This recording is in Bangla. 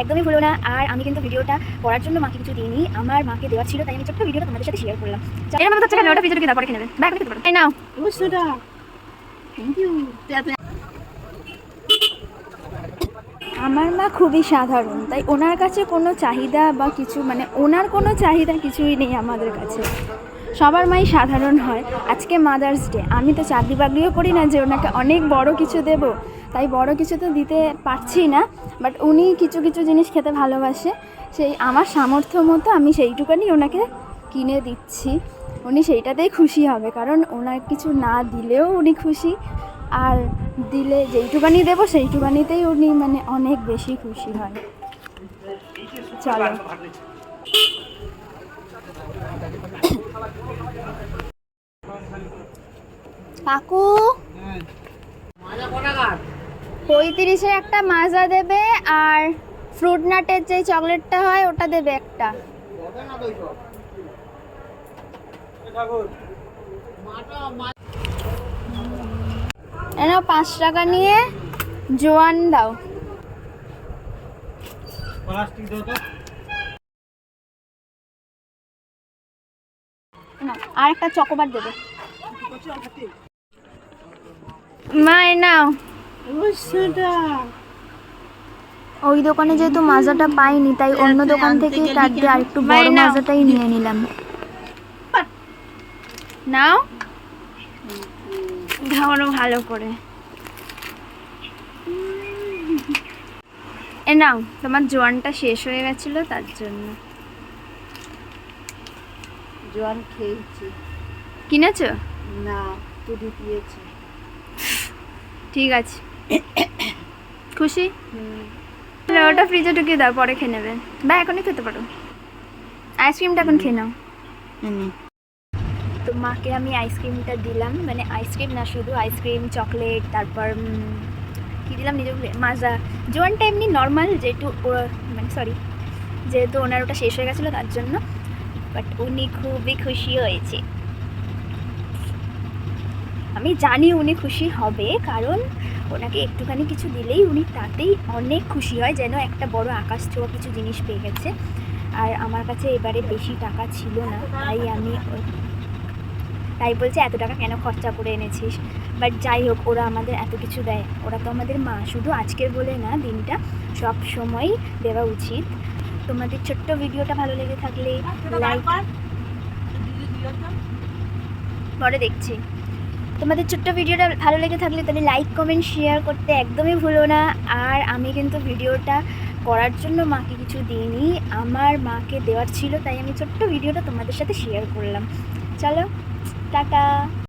একদমই ভুলো না। আর আমি কিন্তু ভিডিওটা করার জন্য মাকে কিছু দিইনি, আমার মাকে দেওয়ার ছিল, তাই আমি ছোট্ট ভিডিওটা তোমাদের সাথে শেয়ার করলাম। এর মধ্যে হচ্ছে কেন ওটা ভিডিওটা কি তারপরে খেয়ে নেবে, ব্যাগ খেতে পারো। এই নাও থ্যাংক ইউ। আমার মা খুবই সাধারণ, তাই ওনার কাছে কোনো চাহিদা বা কিছু মানে ওনার কোনো চাহিদা কিছুই নেই আমাদের কাছে। সবার মাই সাধারণ হয়। আজকে মাদার্স ডে, আমি তো চাকরি বাকরিও করি না যে ওনাকে অনেক বড় কিছু দেব, তাই বড় কিছু তো দিতে পারছি না। বাট উনি কিছু কিছু জিনিস খেতে ভালোবাসে, সেই আমার সামর্থ্য মতো আমি সেইটুকানি ওনাকে কিনে দিচ্ছি। উনি সেইটাতেই খুশি হবে, কারণ ওনার কিছু না দিলেও উনি খুশি, আর দিলে যেইটুকানি দেবো সেইটুকানিতেই উনি মানে অনেক বেশি খুশি হয়। চলো কাকু 35-এ একটা মাজা দেবে, আর ফ্রুট নাটের যে চকলেটটা হয় ওটা দেবে একটা। এনাও 5 টাকা নিয়ে জোয়ান দাও। আর একটা চকোবার দেবে। মা এ নাও। ওই দোকানে যেহেতু মাজাটা পাইনি, তাই অন্য দোকান থেকে তার দিয়ে আরেকটু বড় মাজাটাই নিয়ে নিলাম। নাও ধরো ভালো করে। এ নাও, তোমার জোয়ানটা শেষ হয়ে গেছিল তার জন্য। জোয়ান খেয়েছি কিনেছো? না, তুই দিয়েছি। ঠিক আছে, খুশি? ওটা ফ্রিজে ঢুকিয়ে দাও, পরে খেয়ে নেবে, বা এখনই খেতে পারো। আইসক্রিমটা এখন খেয়ে নাও। তো মাকে আমি আইসক্রিমটা দিলাম, মানে আইসক্রিম না, শুধু আইসক্রিম, চকলেট, তারপর কী দিলাম নিজে মাজা। জোয়ানটা এমনি নর্মাল, যেহেতু মানে সরি, যেহেতু ওনার ওটা শেষ হয়ে গেছিলো তার জন্য। বাট উনি খুবই খুশি হয়েছে। আমি জানি উনি খুশি হবে, কারণ ওনাকে একটুখানি কিছু দিলেই উনি তাতেই অনেক খুশি হয়, যেন একটা বড় আকাশ ছোঁয়া কিছু জিনিস পেয়ে গেছে। আর আমার কাছে এবারে বেশি টাকা ছিল না, তাই বলছে এত টাকা কেন খরচা করে এনেছিস। বাট যাই হোক, ওরা আমাদের এত কিছু দেয়, ওরা তো আমাদের মা, শুধু আজকের বলে না, দিনটা সব সময় দেওয়া উচিত। তোমাদের ছোট্ট ভিডিওটা ভালো লেগে থাকলে লাইক, পরে দেখছি। তোমাদের ছোট্ট ভিডিওটা ভালো লেগে থাকলে তাহলে লাইক, কমেন্ট, শেয়ার করতে একদমই ভুলো না। আর আমি কিন্তু ভিডিওটা করার জন্য মাকে কিছু দিইনি, আমার মাকে দেওয়ার ছিল, তাই আমি ছোট্ট ভিডিওটা তোমাদের সাথে শেয়ার করলাম। চলো টাটা।